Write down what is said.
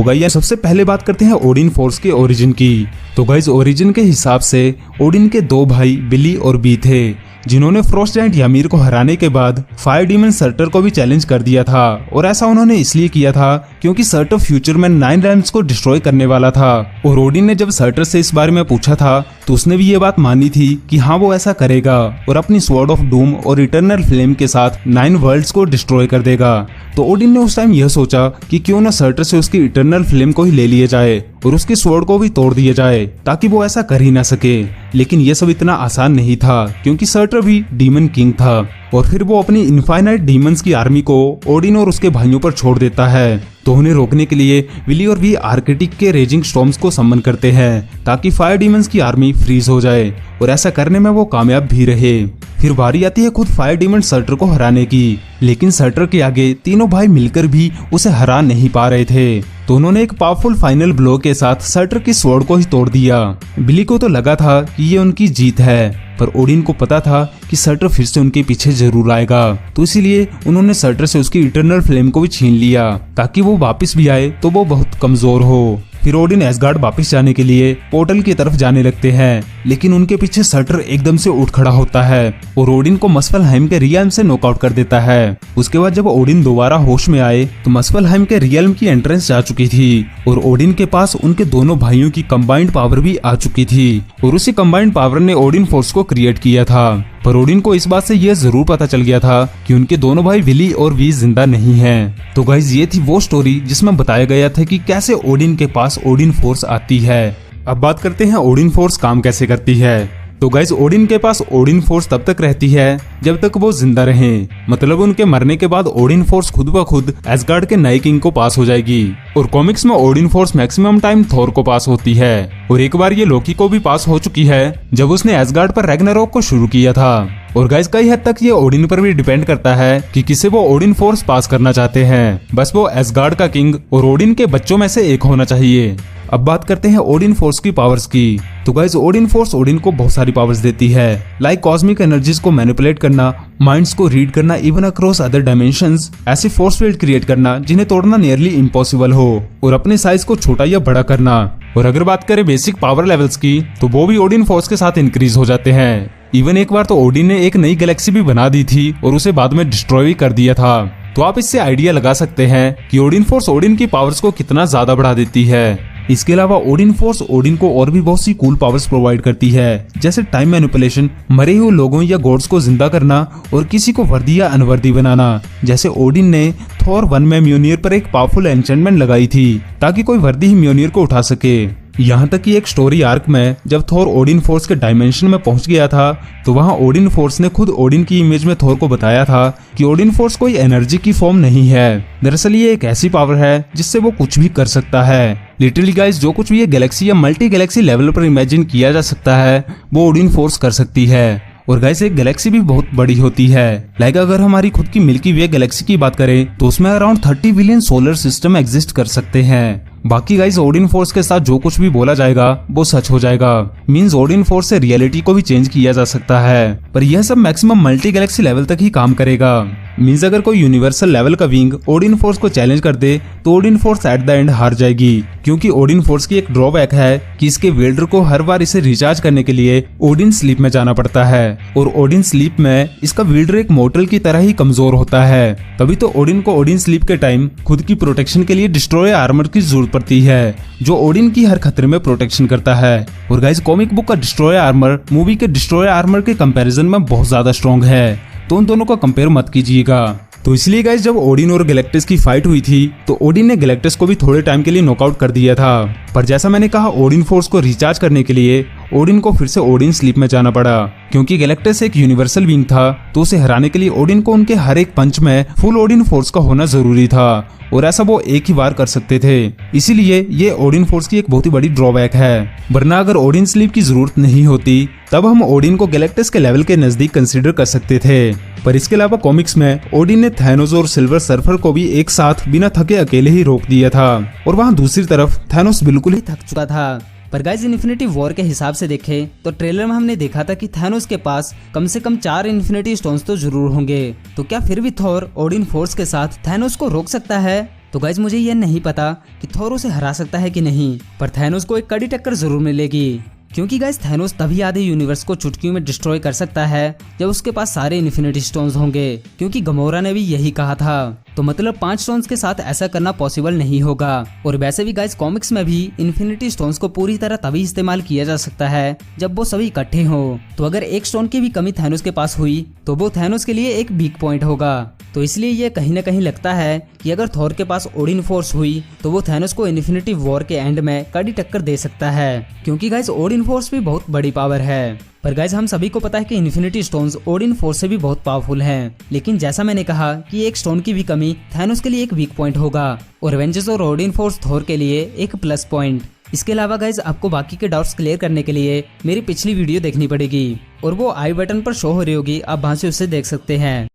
तो गाइस सबसे पहले बात करते हैं ओडिन फोर्स के ओरिजिन की। तो गाइस ओरिजिन के हिसाब से ओडिन के दो भाई बिली और बी थे, जिन्होंने फ्रॉस्ट जायंट ymir को हराने के बाद फायर डीमन सर्टर को भी चैलेंज कर दिया था। और ऐसा उन्होंने इसलिए किया था क्योंकि सर्टर फ्यूचर में 9 रैम्स को डिस्ट्रॉय करने वाला था। और ओडिन ने जब सर्टर से इस बारे में पूछा था तो उसने भी ये बात मानी थी कि हाँ वो ऐसा करेगा और अपनी स्वॉर्ड ऑफ डूम और इटर्नल फ्लेम के साथ 9 वर्ल्ड्स को डिस्ट्रॉय कर देगा। तो ओडिन ने उस टाइम यह सोचा कि क्यों ना सर्टर से उसकी इटर्नल फ्लेम को ही ले लिए जाए और उसकी स्वॉर्ड को भी तोड़ दिया जाए ताकि वो ऐसा कर ही ना सके। लेकिन ये सब इतना आसान नहीं था क्योंकि सर्टर भी डीमन किंग था और फिर वो अपनी इनफाइनाइट डीमंस की आर्मी को ओडिन और उसके भाइयों पर छोड़ देता है। तो उन्हें रोकने के लिए विली और वी आर्कटिक के रेजिंग स्टॉर्म्स को समन करते हैं ताकि फायर डीमंस की आर्मी फ्रीज हो जाए और ऐसा करने में वो कामयाब भी रहे। फिर बारी आती है खुद फायर डीमन सर्टर को हराने की, लेकिन सर्टर के आगे तीनों भाई मिलकर भी उसे हरा नहीं पा रहे थे। तो उन्होंने एक पावरफुल फाइनल ब्लो के साथ सर्टर की स्वॉर्ड को ही तोड़ दिया। बिली को तो लगा था कि ये उनकी जीत है, पर ओडिन को पता था कि सर्टर फिर से उनके पीछे जरूर आएगा। तो इसीलिए उन्होंने सर्टर से उसकी इटर्नल फ्लेम को भी छीन लिया ताकि वो वापस भी आए तो वो बहुत कमजोर हो। फिर ओडिन एसगार्ड वापस जाने के लिए पोर्टल की तरफ जाने लगते हैं, लेकिन उनके पीछे सर्टर एकदम से उठ खड़ा होता है और ओडिन को मस्फेल्हाइम के रियल्म से नॉकआउट कर देता है। उसके बाद जब ओडिन दोबारा होश में आए तो मस्फेल्हाइम के रियल्म की एंट्रेंस जा चुकी थी और ओडिन के पास उनके दोनों भाइयों की कंबाइंड पावर भी आ चुकी थी और उसी कंबाइंड पावर ने ओडिन फोर्स को क्रिएट किया था। पर ओडिन को इस बात से यह जरूर पता चल गया था कि उनके दोनों भाई विली और वी जिंदा नहीं हैं। तो गाइस ये थी वो स्टोरी जिसमें बताया गया था कि कैसे ओडिन के पास ओडिन फोर्स आती है। अब बात करते हैं ओडिन फोर्स काम कैसे करती है। तो गाइस ओडिन के पास ओडिन फोर्स तब तक रहती है जब तक वो जिंदा रहें, मतलब उनके मरने के बाद ओडिन फोर्स खुद ब खुद एसगार्ड के नए किंग को पास हो जाएगी। और कॉमिक्स में ओडिन फोर्स मैक्सिमम टाइम थोर को पास होती है और एक बार ये लोकी को भी पास हो चुकी है जब उसने एसगार्ड पर रैग्नारोक को शुरू किया था। और गाइस कई हद तक ये ओडिन पर भी डिपेंड करता है कि किसे वो ओडिन फोर्स पास करना चाहते हैं, बस वो एसगार्ड का किंग और ओडिन के बच्चों में से एक होना चाहिए। अब बात करते हैं ओडिन फोर्स की पावर्स की। तो गाइस ओडिन फोर्स ओडिन को बहुत सारी पावर्स देती है, लाइक कॉस्मिक एनर्जीज को मैनिपुलेट करना, माइंड्स को रीड करना इवन अक्रॉस अदर डायमेंशंस, ऐसे फोर्स फील्ड क्रिएट करना जिन्हें तोड़ना नियरली इम्पॉसिबल हो और अपने साइज को छोटा या बड़ा करना। और अगर बात करें बेसिक पावर लेवल्स की तो वो भी ओडिन फोर्स के साथ इंक्रीज हो जाते हैं। इवन एक बार तो ओडिन ने एक नई गैलेक्सी भी बना दी थी और उसे बाद में डिस्ट्रॉय भी कर दिया था। तो आप इससे आइडिया लगा सकते हैं कि ओडिन फोर्स ओडिन की पावर्स को कितना ज्यादा बढ़ा देती है। इसके अलावा ओडिन फोर्स ओडिन को और भी बहुत सी कूल पावर्स प्रोवाइड करती है, जैसे टाइम मैनिपुलेशन, मरे हुए लोगों या गॉड्स को जिंदा करना और किसी को वर्दी या अनवर्दी बनाना। जैसे ओडिन ने थॉर 1 में म्योनियर पर एक पावरफुल एन्चेंटमेंट लगाई थी ताकि कोई वर्दी ही म्योनियर को उठा सके। यहाँ तक कि एक स्टोरी आर्क में जब थोर ओडिन फोर्स के डायमेंशन में पहुंच गया था तो वहाँ ओडिन फोर्स ने खुद ओडिन की इमेज में थोर को बताया था कि ओडिन फोर्स कोई एनर्जी की फॉर्म नहीं है, दरअसल ये एक ऐसी पावर है जिससे वो कुछ भी कर सकता है। लिटरली गाइस जो कुछ भी ये गैलेक्सी या मल्टी गैलेक्सी लेवल पर इमेजिन किया जा सकता है वो ओडिन फोर्स कर सकती है। और गाइस एक गैलेक्सी भी बहुत बड़ी होती है, लाइक अगर हमारी खुद की मिल्की वे गैलेक्सी की बात करें तो उसमें around 30 billion solar system exist कर सकते हैं। बाकी गाइस ओडिन फोर्स के साथ जो कुछ भी बोला जाएगा वो सच हो जाएगा, मींस ओडिन फोर्स से रियलिटी को भी चेंज किया जा सकता है, पर यह सब मैक्सिमम मल्टी गैलेक्सी लेवल तक ही काम करेगा। मींस अगर कोई यूनिवर्सल लेवल का विंग ओडिन फोर्स को चैलेंज कर दे तो Odin force at the end हार जाएगी, क्योंकि ओडिन फोर्स की एक ड्रॉबैक है कि इसके वेल्डर को हर बार इसे रिचार्ज करने के लिए ओडिन स्लीप में जाना पड़ता है और ओडिन स्लीप में इसका वेल्डर एक मोर्टल की तरह ही कमजोर होता है। तभी तो ओडिन को ओडिन स्लीप के टाइम खुद की प्रोटेक्शन के लिए डिस्ट्रॉय आर्मर की जरूरत पड़ती है, जो ओडिन की हर खतरे में प्रोटेक्शन करता है। और गाइस कॉमिक बुक का डिस्ट्रॉय आर्मर मूवी के डिस्ट्रॉय आर्मर के कंपैरिजन में बहुत ज्यादा स्ट्रॉन्ग है, तो उन दोनों को कंपेयर मत कीजिएगा। तो इसलिए गाइस जब ओडिन और गैलेक्टस की फाइट हुई थी तो ओडिन ने गैलेक्टस को भी थोड़े टाइम के लिए नॉकआउट कर दिया था, पर जैसा मैंने कहा ओडिन फोर्स को रिचार्ज करने के लिए ओडिन को फिर से ओडिन स्लीप में जाना पड़ा, क्योंकि गैलेक्टस एक यूनिवर्सल बीइंग था तो उसे हराने के लिए ओडिन को उनके हर एक पंच में फुल ओडिन फोर्स का होना जरूरी था और ऐसा वो एक ही बार कर सकते थे। इसीलिए ये ओडिन फोर्स की एक बहुत ही बड़ी ड्रॉबैक है, वरना अगर ओडिन स्लीप की जरूरत नहीं होती तब हम ओडिन को गैलेक्टस के लेवल के नजदीक कंसीडर कर सकते थे। पर इसके अलावा कॉमिक्स में ओडिन ने थैनोस और सिल्वर सर्फर को भी एक साथ बिना थके अकेले ही रोक दिया था और वहाँ दूसरी तरफ थैनोस बिल्कुल ही थक चुका था। पर गाइस इन्फिनिटी वॉर के हिसाब से देखें तो ट्रेलर में हमने देखा था कि थैनोस के पास कम से कम 4 इन्फिनिटी स्टोन्स तो जरूर होंगे, तो क्या फिर भी थोर ओडिन फोर्स के साथ थैनोस को रोक सकता है? तो गाइज मुझे यह नहीं पता कि थोर उसे हरा सकता है कि नहीं, पर थैनोस को एक कड़ी टक्कर जरूर मिलेगी, क्योंकि गाइज थैनोस तभी आधे यूनिवर्स को चुटकियों में डिस्ट्रॉय कर सकता है जब उसके पास सारे इन्फिनिटी स्टोन्स होंगे, क्योंकि गमोरा ने भी यही कहा था। तो मतलब 5 स्टोन्स के साथ ऐसा करना पॉसिबल नहीं होगा। और वैसे भी गाइज कॉमिक्स में भी इन्फिनिटी स्टोन्स को पूरी तरह तभी इस्तेमाल किया जा सकता है जब वो सभी इकट्ठे हों। तो अगर एक स्टोन की भी कमी थैनोस के पास हुई तो वो थैनोस के लिए एक वीक पॉइंट होगा। तो इसलिए ये कहीं ना कहीं लगता है कि अगर थॉर के पास ओडिन फोर्स हुई तो वो थैनोस को इन्फिनिटी वॉर के एंड में कड़ी टक्कर दे सकता है, क्योंकि गाइज ओडिन फोर्स भी बहुत बड़ी पावर है। पर गाइज हम सभी को पता है कि इन्फिनिटी स्टोन्स ओडिन फोर्स से भी बहुत पावरफुल हैं, लेकिन जैसा मैंने कहा कि एक स्टोन की भी कमी थैनोस के लिए एक वीक पॉइंट होगा और एवेंजर्स और ओडिन फोर्स थॉर के लिए एक प्लस पॉइंट। इसके अलावा गाइज आपको बाकी के डाउट्स क्लियर करने के लिए मेरी पिछली वीडियो देखनी पड़ेगी और वो आई बटन पर शो हो रही होगी, आप वहां से उसे देख सकते हैं।